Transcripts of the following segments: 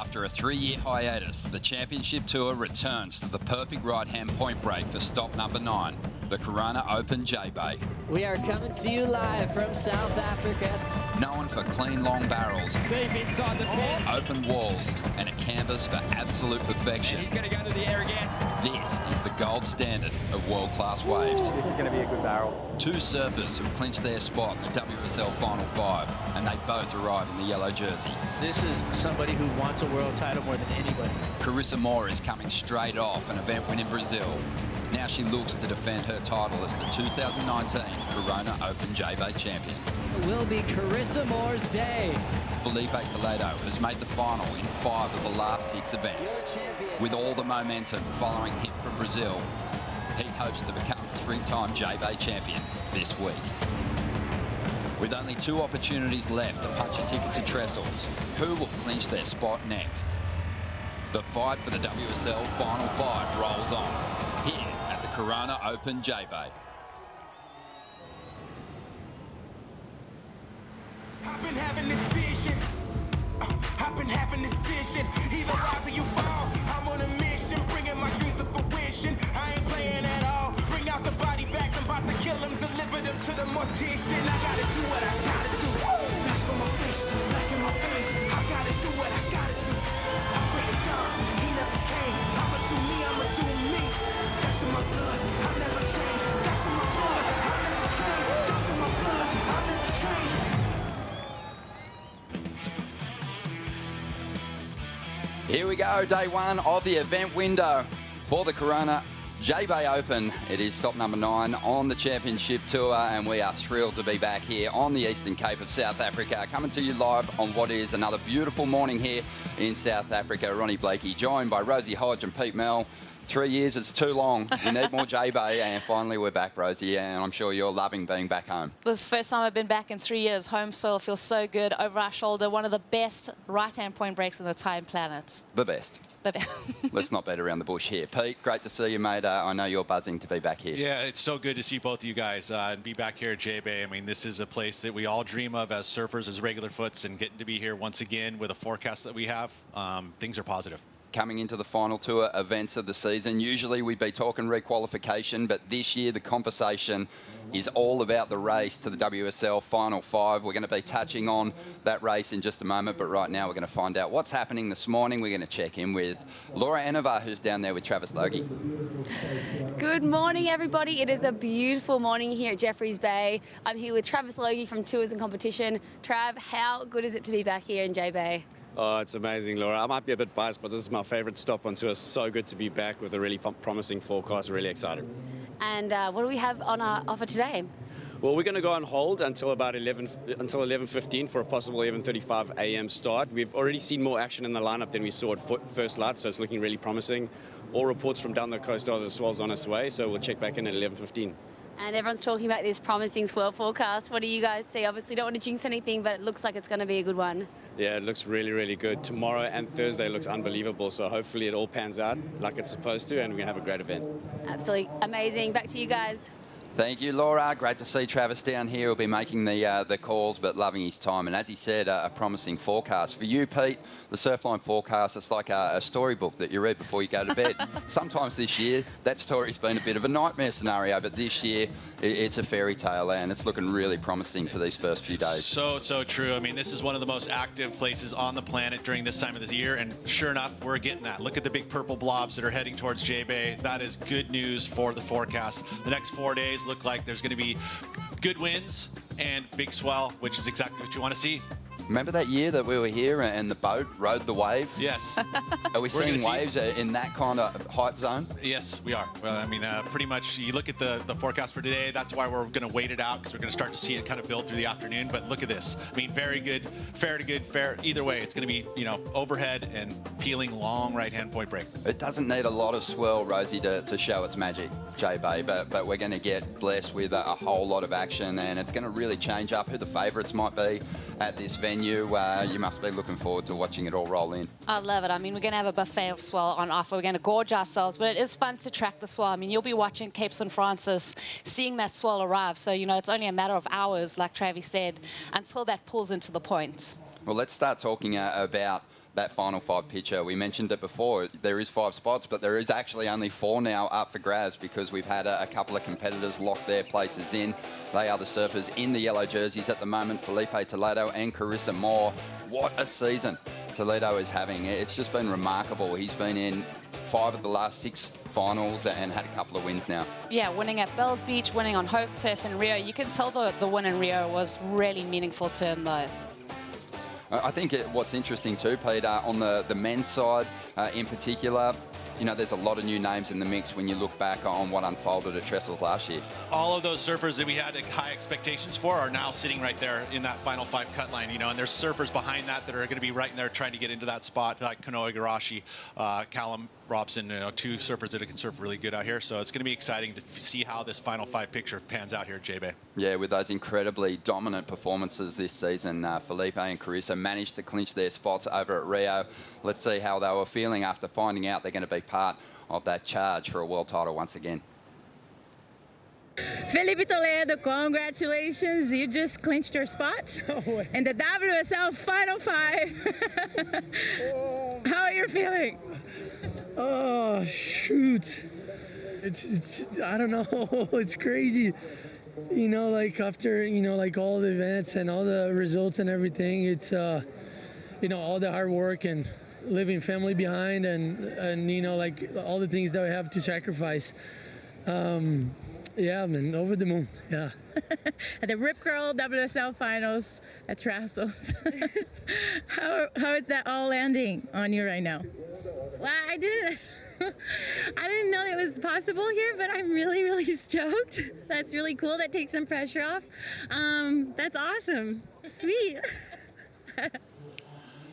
After a 3-year hiatus, the Championship Tour returns to the perfect right-hand point break for stop number 9, the Corona Open J-Bay. We are coming to you live from South Africa. Known for clean long barrels, deep inside the pin, open walls, and a canvas for absolute perfection. He's going to go to the air again. This is the gold standard of world-class waves. This is going to be a good barrel. 2 surfers have clinched their spot in the WSL Final 5, and they both arrive in the yellow jersey. This is somebody who wants a world title more than anybody. Carissa Moore is coming straight off an event win in Brazil. Now she looks to defend her title as the 2019 Corona Open J-Bay champion. It will be Carissa Moore's day. Felipe Toledo has made the final in 5 of the last 6 events. With all the momentum following him from Brazil, he hopes to become 3-time J-Bay champion this week. With only 2 opportunities left to punch a ticket to Trestles, who will clinch their spot next? The fight for the WSL Final 5 rolls on here at the Corona Open J-Bay. I've been having this vision. I've been having this vision. Either rise or you fall. I'm on a mission, bringing my dreams to fruition. I ain't playing at all. Bring out the body bags. I'm about to kill them, deliver them to the mortician. I gotta do what I gotta do. That's for my face, back in my face. I gotta do what I gotta do. I pray to God, he never came. I'ma do me, I'ma do me. That's in my blood, I'll never change. That's in my blood, I'll never change. That's in my blood, I'll never change. Here we go, day 1 of the event window for the Corona J-Bay Open. It is stop number 9 on the Championship Tour, and we are thrilled to be back here on the Eastern Cape of South Africa, coming to you live on what is another beautiful morning here in South Africa. Ronnie Blakey, joined by Rosie Hodge and Pete Mel. 3 years is too long. We need more J-Bay, and finally we're back, Rosie, and I'm sure you're loving being back home. This is the first time I've been back in 3 years. Home soil feels so good. Over our shoulder, one of the best right-hand point breaks on the time planet. The best. Let's not beat around the bush here. Pete, great to see you, mate. I know you're buzzing to be back here. Yeah, it's so good to see both of you guys and be back here at J-Bay. I mean, this is a place that we all dream of as surfers, as regular foots, and getting to be here once again with a forecast that we have, things are positive. Coming into the final 2 events of the season, usually we'd be talking requalification, but this year the conversation is all about the race to the WSL Final 5. We're going to be touching on that race in just a moment, but right now we're going to find out what's happening this morning. We're going to check in with Laura Enovar, who's down there with Travis Logie. Good morning, everybody. It is a beautiful morning here at Jeffreys Bay. I'm here with Travis Logie from Tours and Competition. Trav, how good is it to be back here in J-Bay? Oh, it's amazing, Laura. I might be a bit biased, but this is my favorite stop on tour. So good to be back with a really promising forecast. Really excited. And what do we have on our offer today? Well, we're going to go on hold until about 11:15 for a possible 11:35 a.m. start. We've already seen more action in the lineup than we saw at first light, so it's looking really promising. All reports from down the coast are the swell's on its way, so we'll check back in at 11:15. And everyone's talking about this promising swell forecast. What do you guys see? Obviously, don't want to jinx anything, but it looks like it's going to be a good one. Yeah, it looks really, really good. Tomorrow and Thursday looks unbelievable, so hopefully it all pans out like it's supposed to, and we can have a great event. Absolutely amazing. Back to you guys. Thank you, Laura. Great to see Travis down here. He'll be making the calls, but loving his time. And as he said, a promising forecast. For you, Pete, the Surfline forecast, it's like a storybook that you read before you go to bed. Sometimes this year, that story's been a bit of a nightmare scenario, but this year, it's a fairy tale, and it's looking really promising for these first few days. So true. I mean, this is one of the most active places on the planet during this time of the year, and sure enough, we're getting that. Look at the big purple blobs that are heading towards J-Bay. That is good news for the forecast. The next 4 days look like there's going to be good winds and big swell, which is exactly what you want to see. Remember that year that we were here and the boat rode the wave? Yes. Are we seeing waves in that kind of height zone? Yes, we are. Well, I mean, pretty much, you look at the forecast for today, that's why we're going to wait it out, because we're going to start to see it kind of build through the afternoon. But look at this. I mean, very good, fair to good, fair. Either way, it's going to be, you know, overhead and peeling long right-hand point break. It doesn't need a lot of swell, Rosie, to show its magic, J-Bay, but we're going to get blessed with a whole lot of action, and it's going to really change up who the favourites might be at this venue. You must be looking forward to watching it all roll in. I love it. I mean, we're going to have a buffet of swell on offer. We're going to gorge ourselves, but it is fun to track the swell. I mean, you'll be watching Cape St. Francis, seeing that swell arrive. So, you know, it's only a matter of hours, like Travis said, until that pulls into the point. Well, let's start talking about that final 5 picture. We mentioned it before. There is 5 spots, but there is actually only 4 now up for grabs because we've had a couple of competitors lock their places in. They are the surfers in the yellow jerseys at the moment, Felipe Toledo and Carissa Moore. What a season Toledo is having. It's just been remarkable. He's been in 5 of the last 6 finals and had a couple of wins now. Yeah, winning at Bells Beach, winning on Hope Turf in Rio. You can tell the win in Rio was really meaningful to him though. I think what's interesting too, Peter, on the men's side in particular, you know, there's a lot of new names in the mix when you look back on what unfolded at Trestles last year. All of those surfers that we had high expectations for are now sitting right there in that final 5 cut line, you know, and there's surfers behind that are going to be right in there trying to get into that spot, like Kanoe Igarashi, Callum Robson, you know, 2 surfers that can surf really good out here. So it's going to be exciting to see how this final 5 picture pans out here at J-Bay. Yeah, with those incredibly dominant performances this season, Felipe and Carissa managed to clinch their spots over at Rio. Let's see how they were feeling after finding out they're going to be part of that charge for a world title once again. Felipe Toledo, congratulations. You just clinched your spot in the WSL Final 5. How are you feeling? Oh, shoot. It's I don't know. It's crazy. You know, like after, you know, like all the events and all the results and everything, it's, you know, all the hard work and leaving family behind and you know, like all the things that we have to sacrifice. Yeah, man, over the moon, yeah. At the Rip Curl WSL Finals at Trestles. How is that all landing on you right now? Well, I didn't know it was possible here, but I'm really, really stoked. That's really cool. That takes some pressure off. That's awesome. Sweet.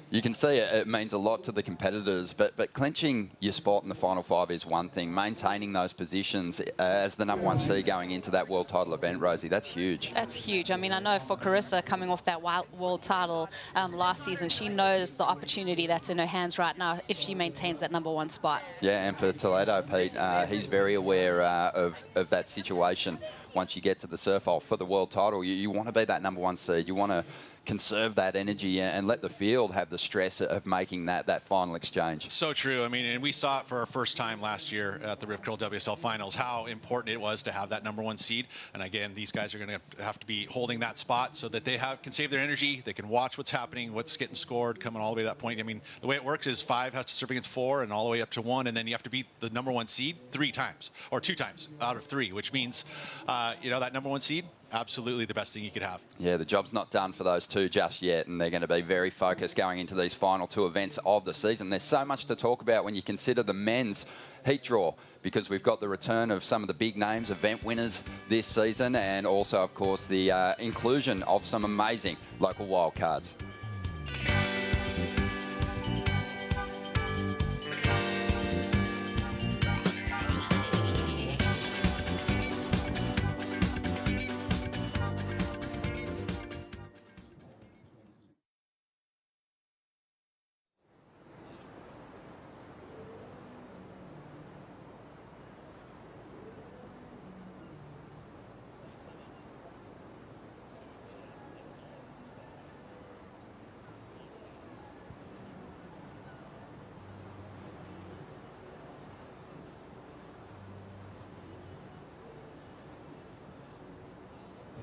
You can see it means a lot to the competitors, but clinching your spot in the final 5 is one thing. Maintaining those positions as the #1 seed going into that world title event, Rosie, that's huge. That's huge. I mean, I know for Carissa coming off that world title last season, she knows the opportunity that's in her hands right now if she maintains that #1 spot. Yeah, and for Toledo, Pete, he's very aware of that situation. Once you get to the surf hole for the world title, you want to be that #1 seed. You want to conserve that energy and let the field have the stress of making that final exchange. So true. I mean, and we saw it for our first time last year at the Rip Curl WSL Finals, how important it was to have that #1 seed. And again, these guys are going to have to be holding that spot so that they can save their energy. They can watch what's happening, what's getting scored, coming all the way to that point. I mean, the way it works is 5 has to serve against 4 and all the way up to 1, and then you have to beat the #1 seed 3 times or 2 times out of 3, which means, you know, that #1 seed, absolutely the best thing you could have. Yeah, the job's not done for those 2 just yet, and they're going to be very focused going into these final 2 events of the season. There's so much to talk about when you consider the men's heat draw, because we've got the return of some of the big names, event winners this season, and also, of course, the inclusion of some amazing local wildcards.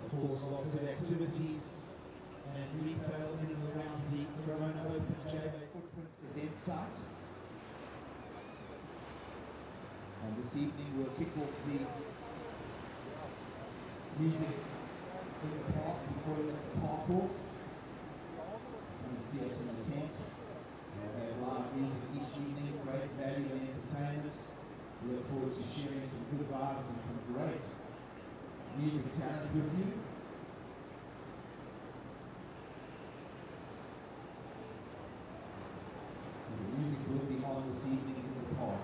Of course, lots of activities and retail in and around the Corona Open J-Bay Footprint event site. And this evening we'll kick off the music in the park, we call it the park off. You can see us in the tent. We have live music each evening, great value and entertainment. We look forward to sharing some good vibes and some great music talent with you. The music will be on this evening in the park.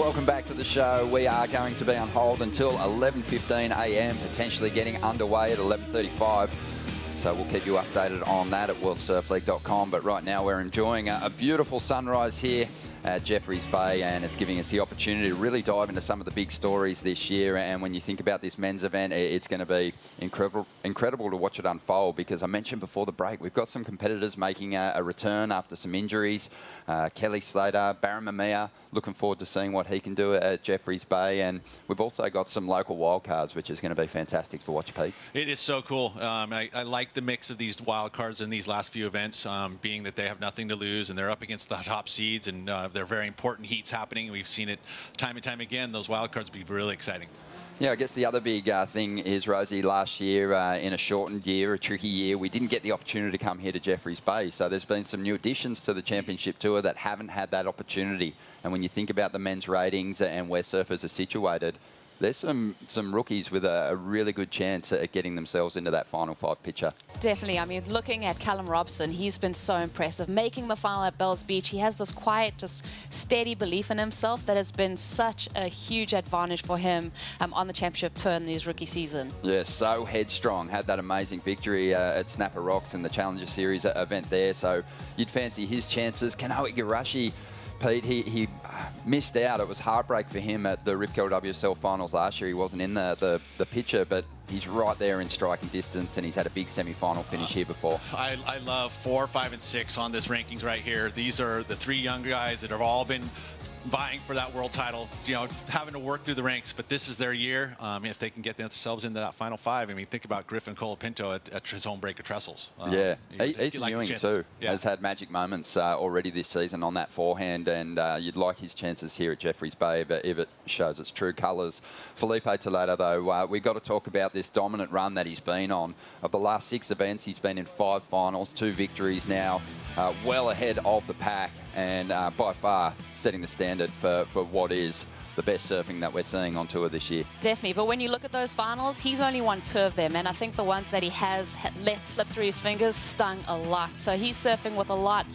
Welcome back to the show. We are going to be on hold until 11:15 a.m., potentially getting underway at 11:35. So we'll keep you updated on that at worldsurfleague.com. But right now we're enjoying a beautiful sunrise here at Jeffreys Bay, and it's giving us the opportunity to really dive into some of the big stories this year. And when you think about this men's event, it's going to be incredible to watch it unfold, because I mentioned before the break, we've got some competitors making a return after some injuries. Kelly Slater, Barron Mamiya, looking forward to seeing what he can do at Jeffreys Bay. And we've also got some local wildcards, which is going to be fantastic to watch, Pete. It is so cool. I like the mix of these wildcards in these last few events, being that they have nothing to lose and they're up against the top seeds, and they're very important heats happening. We've seen it time and time again. Those wildcards be really exciting. Yeah, I guess the other big thing is, Rosie, last year in a shortened year, a tricky year, we didn't get the opportunity to come here to Jeffreys Bay. So there's been some new additions to the Championship Tour that haven't had that opportunity. And when you think about the men's ratings and where surfers are situated, there's some rookies with a really good chance at getting themselves into that Final 5 picture. Definitely. I mean, looking at Callum Robson, he's been so impressive. Making the final at Bells Beach, he has this quiet, just steady belief in himself that has been such a huge advantage for him on the Championship Tour in his rookie season. Yeah, so headstrong. Had that amazing victory at Snapper Rocks in the Challenger Series event there. So you'd fancy his chances. Kanoe Igarashi, Pete, he missed out. It was heartbreak for him at the Rip Curl WSL Finals last year. He wasn't in the picture, but he's right there in striking distance, and he's had a big semi-final finish here before. I love 4, 5, and 6 on this rankings right here. These are the 3 young guys that have all been vying for that world title, you know, having to work through the ranks, but this is their year. If they can get themselves into that Final 5, I mean, think about Griffin Colapinto at his home break of Trestles. Yeah, Ethan Ewing too has had magic moments already this season on that forehand, and you'd like his chances here at Jeffreys Bay if it shows its true colours. Felipe Toledo, though, we've got to talk about this dominant run that he's been on. Of the last 6 events, he's been in 5 finals, 2 victories now, well ahead of the pack, and by far setting the standard for what is the best surfing that we're seeing on tour this year. Definitely, but when you look at those finals, he's only won 2 of them, and I think the ones that he has let slip through his fingers stung a lot. So he's surfing with a lot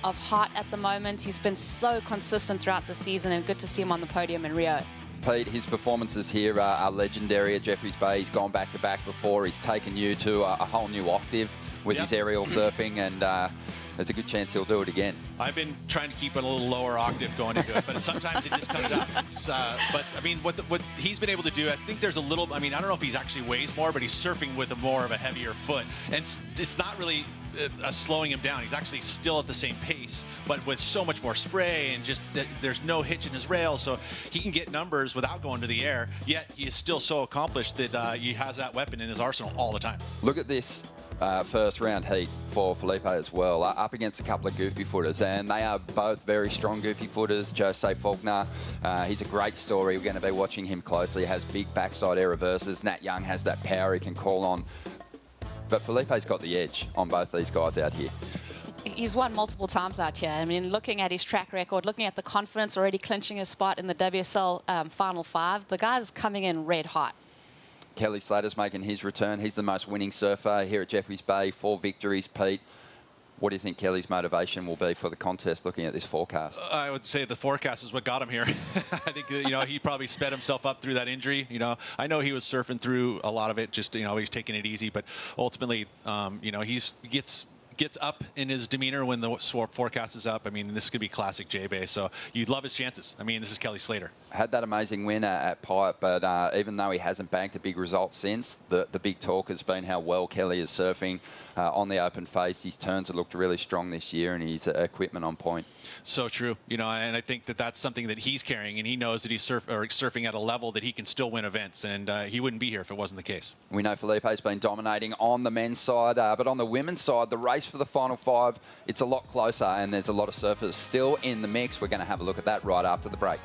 of heart at the moment. He's been so consistent throughout the season, and good to see him on the podium in Rio. Pete, his performances here are legendary at Jeffreys Bay. He's gone back-to-back before. He's taken you to a whole new octave with his aerial surfing, and there's a good chance he'll do it again. I've been trying to keep it a little lower octave going into it, but sometimes it just comes out. But I mean, what he's been able to do, I think there's a little, I mean, I don't know if he's actually weighs more, but he's surfing with more of a heavier foot. And it's not really slowing him down. He's actually still at the same pace, but with so much more spray and just there's no hitch in his rails, so he can get numbers without going to the air, yet he is still so accomplished that he has that weapon in his arsenal all the time. Look at this first round heat for Felipe as well, up against a couple of goofy footers, and they are both very strong goofy footers. Jose Faulkner, he's a great story. We're going to be watching him closely. He has big backside air reverses. Nat Young has that power he can call on. But Felipe's got the edge on both these guys out here. He's won multiple times out here. I mean, looking at his track record, looking at the confidence, already clinching his spot in the WSL Final 5, the guy's coming in red hot. Kelly Slater's making his return. He's the most winning surfer here at Jeffreys Bay. 4 victories, Pete. What do you think Kelly's motivation will be for the contest looking at this forecast? I would say the forecast is what got him here. I think, you know, he probably sped himself up through that injury. You know, I know he was surfing through a lot of it, just, you know, he's taking it easy, but ultimately, you know, he gets up in his demeanor when the forecast is up. I mean, this could be classic J-Bay, so you'd love his chances. I mean, this is Kelly Slater. Had that amazing win at Pipe, but even though he hasn't banked a big result since, the big talk has been how well Kelly is surfing on the open face. His turns have looked really strong this year, and his equipment on point. So true, you know, and I think that that's something that he's carrying, and he knows that he's surfing at a level that he can still win events, and he wouldn't be here if it wasn't the case. We know Felipe's been dominating on the men's side, but on the women's side, the race for the Final 5, it's a lot closer, and there's a lot of surfers still in the mix. We're going to have a look at that right after the break.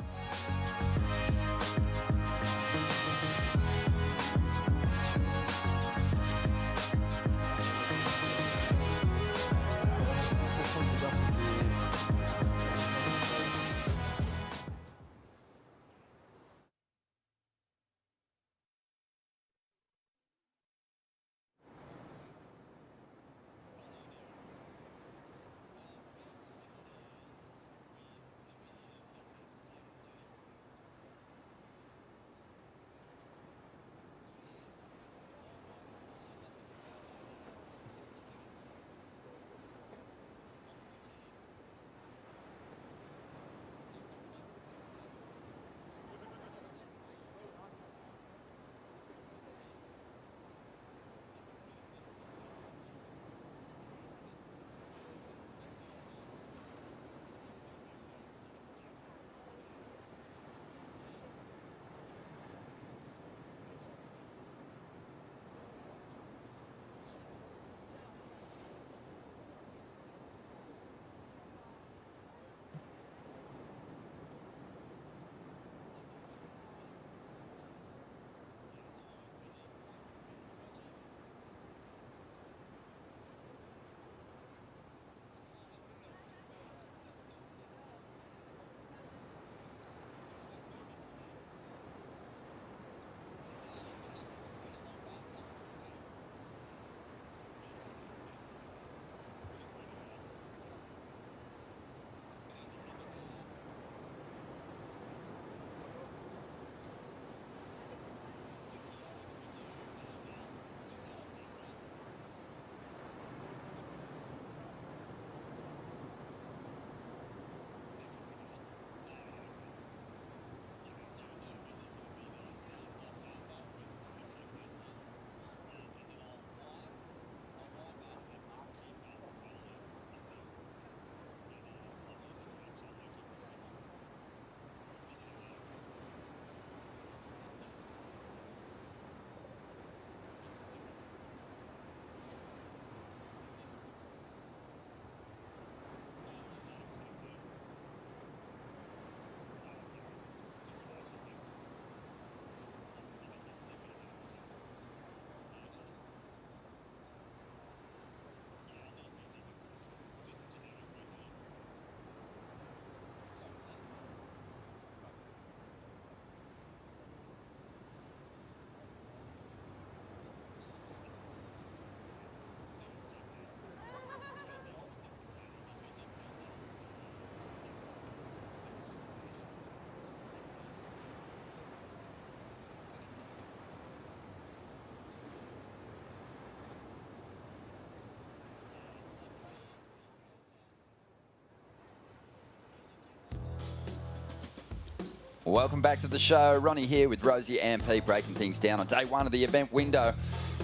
Welcome back to the show. Ronnie here with Rosie and Pete, breaking things down on day one of the event window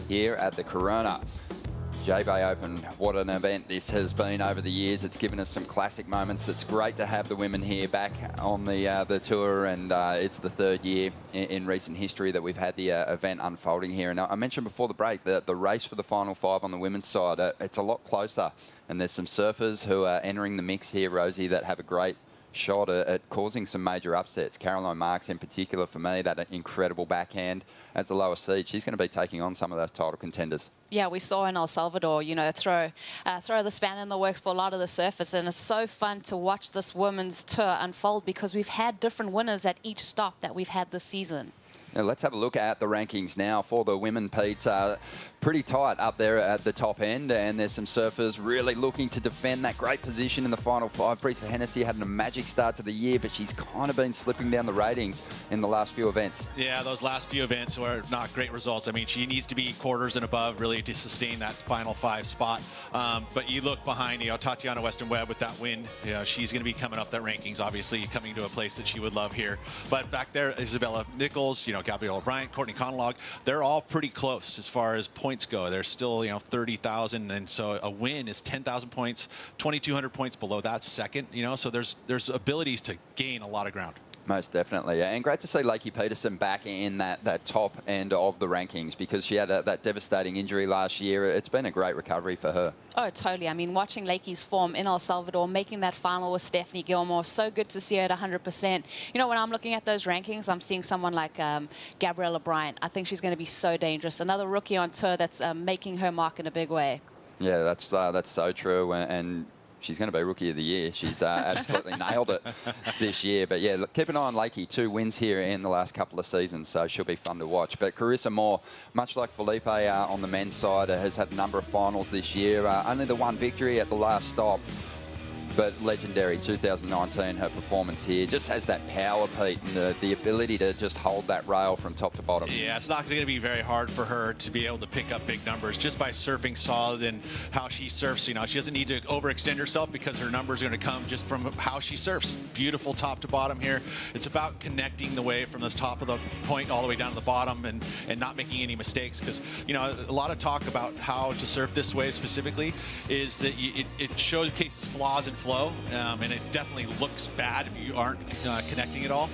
here at the Corona. J-Bay Open, what an event this has been over the years. It's given us some classic moments. It's great to have the women here back on the tour, and it's the third year in recent history that we've had the event unfolding here. And I mentioned before the break that the race for the final five on the women's side, it's a lot closer. And there's some surfers who are entering the mix here, Rosie, that have a great shot at causing some major upsets. Caroline Marks in particular, for me, that incredible backhand as the lower seed. She's going to be taking on some of those title contenders. Yeah, we saw in El Salvador, you know, throw the spanner in the works for a lot of the surfers, and it's so fun to watch this women's tour unfold because we've had different winners at each stop that we've had this season. Now let's have a look at the rankings now for the women, Pete. Pretty tight up there at the top end, and there's some surfers really looking to defend that great position in the final five. Brisa Hennessy had a magic start to the year, but she's kind of been slipping down the ratings in the last few events. Yeah, those last few events were not great results. I mean, she needs to be quarters and above really to sustain that final five spot. But you look behind, Tatiana Weston-Webb with that win. She's going to be coming up that rankings, obviously coming to a place that she would love here. But back there, Isabella Nichols, Gabrielle Bryant, Courtney Conlog, they're all pretty close as far as points go. They're still, 30,000, and so a win is 10,000 points, 2,200 points below that second, so there's abilities to gain a lot of ground. Most definitely. And great to see Lakey Peterson back in that top end of the rankings because she had that devastating injury last year. It's been a great recovery for her. Oh, totally. I mean, watching Lakey's form in El Salvador, making that final with Stephanie Gilmore, so good to see her at 100%. When I'm looking at those rankings, I'm seeing someone like Gabriella Bryant. I think she's going to be so dangerous. Another rookie on tour that's making her mark in a big way. Yeah, that's so true. And she's going to be Rookie of the Year. She's absolutely nailed it this year. But yeah, look, keep an eye on Lakey. 2 wins here in the last couple of seasons, so she'll be fun to watch. But Carissa Moore, much like Felipe on the men's side, has had a number of finals this year. Only the one victory at the last stop. But legendary 2019, her performance here just has that power, Pete, and the ability to just hold that rail from top to bottom. Yeah, it's not going to be very hard for her to be able to pick up big numbers just by surfing solid and how she surfs. She doesn't need to overextend herself because her numbers are going to come just from how she surfs. Beautiful top to bottom here. It's about connecting the wave from the top of the point all the way down to the bottom and not making any mistakes because, a lot of talk about how to surf this wave specifically is that it showcases flaws and flow, and it definitely looks bad if you aren't connecting at all,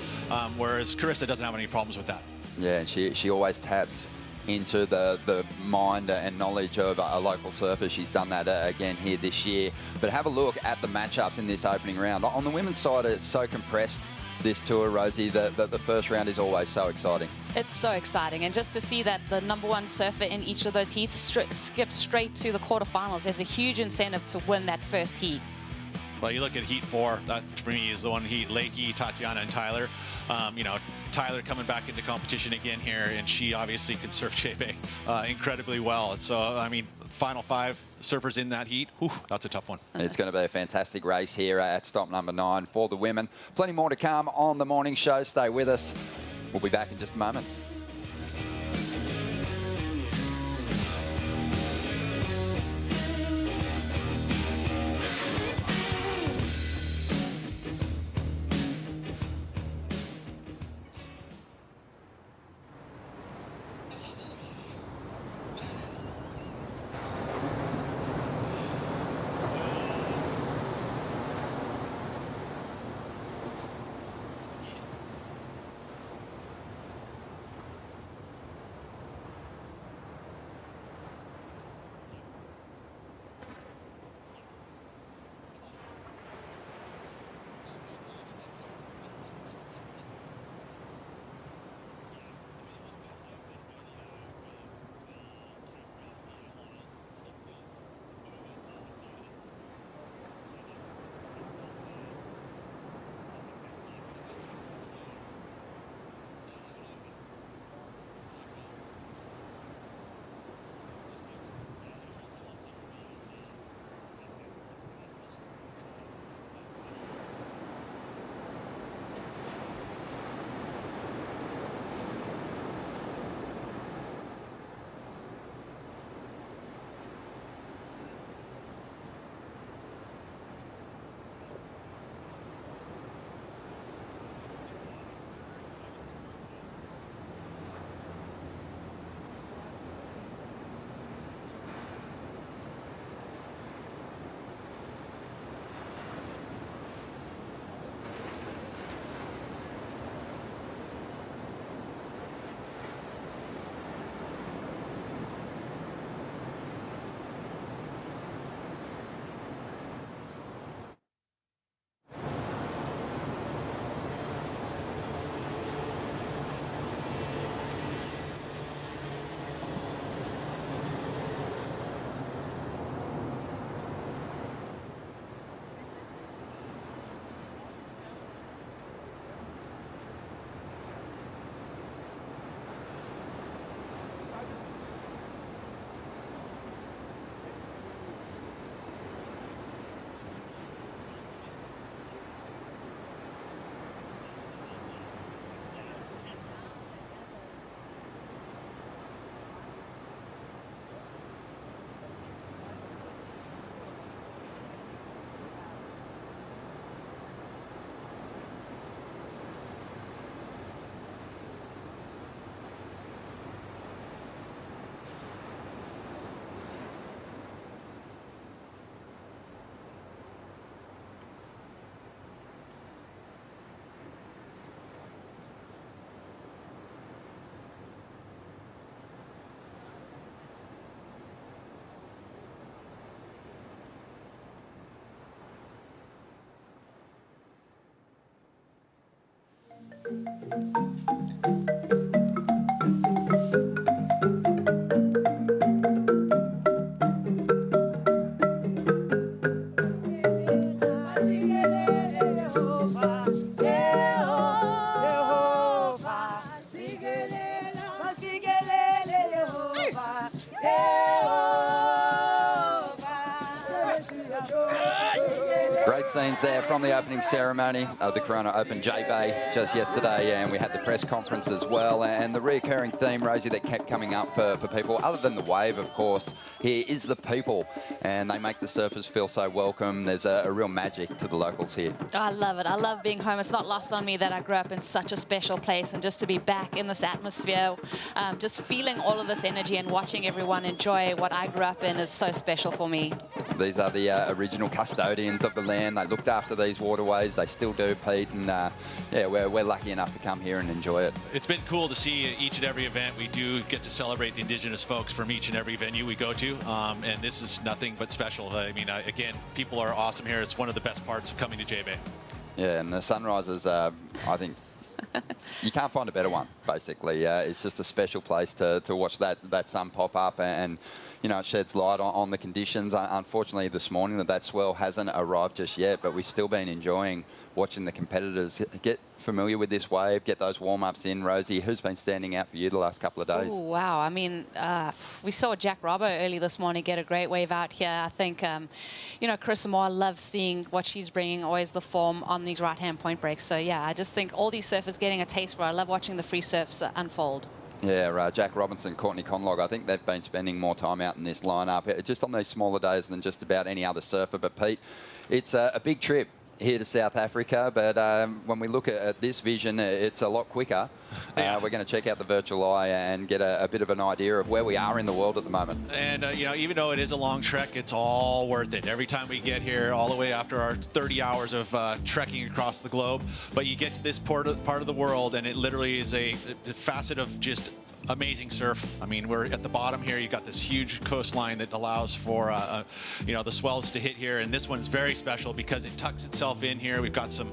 whereas Carissa doesn't have any problems with that. Yeah, and she always taps into the mind and knowledge of a local surfer. She's done that again here this year. But have a look at the matchups in this opening round. On the women's side, it's so compressed, this tour, Rosie, that the first round is always so exciting. It's so exciting, and just to see that the #1 surfer in each of those heats skips straight to the quarterfinals, there's a huge incentive to win that first heat. Well, you look at Heat 4, that for me is the one heat, Lakey, Tatiana, and Tyler. Tyler coming back into competition again here, and she obviously can surf J-Bay incredibly well. And so, I mean, final 5 surfers in that heat, whew, that's a tough one. It's going to be a fantastic race here at stop number 9 for the women. Plenty more to come on the morning show. Stay with us. We'll be back in just a moment. Great scenes there from the opening ceremony of the Corona Open J-Bay just yesterday, and we had the press conference as well. And the recurring theme, Rosie, that kept coming up for people, other than the wave, of course, here is the people, and they make the surfers feel so welcome. There's a real magic to the locals here. I love it. I love being home. It's not lost on me that I grew up in such a special place, and just to be back in this atmosphere, just feeling all of this energy and watching everyone enjoy what I grew up in is so special for me. These are the original custodians of the land. They looked after these waterways. They still do, Pete. And yeah, we're lucky enough to come here and enjoy it. It's been cool to see each and every event. We do get to celebrate the Indigenous folks from each and every venue we go to. And this is nothing but special. I mean, again, people are awesome here. It's one of the best parts of coming to J-Bay. Yeah, and the sunrises, I think, you can't find a better one, basically. It's just a special place to watch that sun pop up, and you know, it sheds light on the conditions. Unfortunately, this morning that swell hasn't arrived just yet, but we've still been enjoying watching the competitors get familiar with this wave, get those warm-ups in. Rosie, who's been standing out for you the last couple of days? Oh, wow. I mean, we saw Jack Robbo early this morning get a great wave out here. I think, you know, Chris Moore loves seeing what she's bringing, always the form on these right-hand point breaks. So, yeah, I just think all these surfers getting a taste for it. I love watching the free surfs unfold. Yeah, Jack Robinson, Courtney Conlog, I think they've been spending more time out in this lineup, just on these smaller days than just about any other surfer. But, Pete, it's a big trip here to South Africa, but when we look at this vision, it's a lot quicker. We're going to check out the virtual eye and get a bit of an idea of where we are in the world at the moment. And, you know, even though it is a long trek, it's all worth it. Every time we get here, all the way after our 30 hours of trekking across the globe, but you get to this part of the world, and it literally is a facet of just amazing surf. I mean, we're at the bottom here. You've got this huge coastline that allows for, you know, the swells to hit here. And this one's very special because it tucks itself in here. We've got some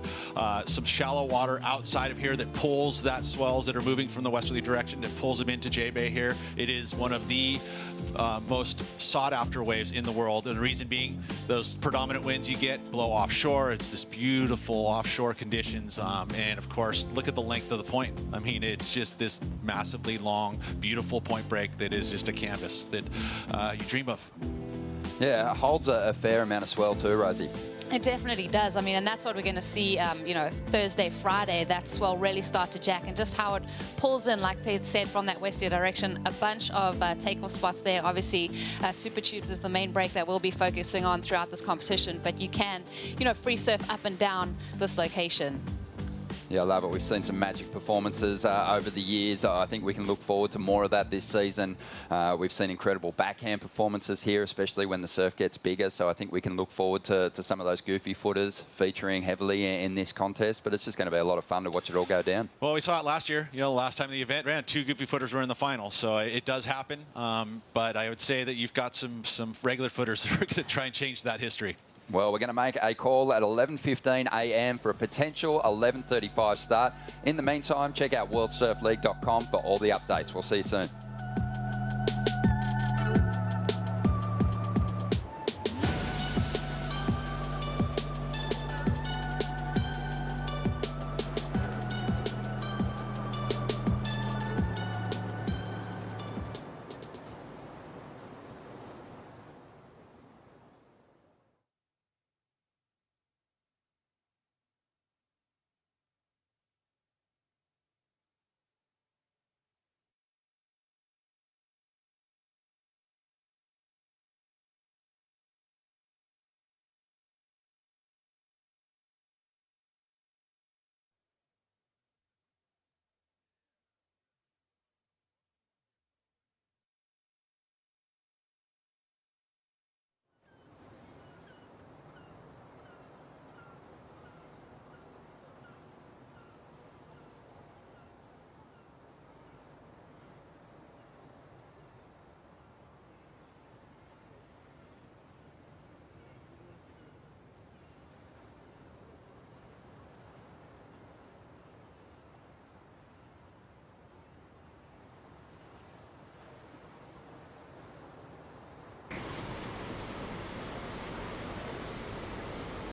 shallow water outside of here that pulls that swells that are moving from the westerly direction, that pulls them into J-Bay here. It is one of the most sought after waves in the world. And the reason being, those predominant winds you get blow offshore. It's this beautiful offshore conditions. And of course, look at the length of the point. I mean, it's just this massively long, beautiful point break that is just a canvas that you dream of. Yeah, it holds a fair amount of swell too, Rosie. It definitely does. I mean, and that's what we're going to see, you know, Thursday, Friday, that swell really start to jack, and just how it pulls in, like Pete said, from that westerly direction. A bunch of takeoff spots there. Obviously, Super Tubes is the main break that we'll be focusing on throughout this competition, but you can, you know, free surf up and down this location. Yeah, I love it. We've seen some magic performances over the years. I think we can look forward to more of that this season. We've seen incredible backhand performances here, especially when the surf gets bigger. So I think we can look forward to some of those goofy footers featuring heavily in this contest. But it's just going to be a lot of fun to watch it all go down. Well, we saw it last year. You know, last time the event ran, 2 goofy footers were in the final. So it does happen. But I would say that you've got some regular footers that are going to try and change that history. Well, we're going to make a call at 11:15 a.m. for a potential 11:35 start. In the meantime, check out worldsurfleague.com for all the updates. We'll see you soon.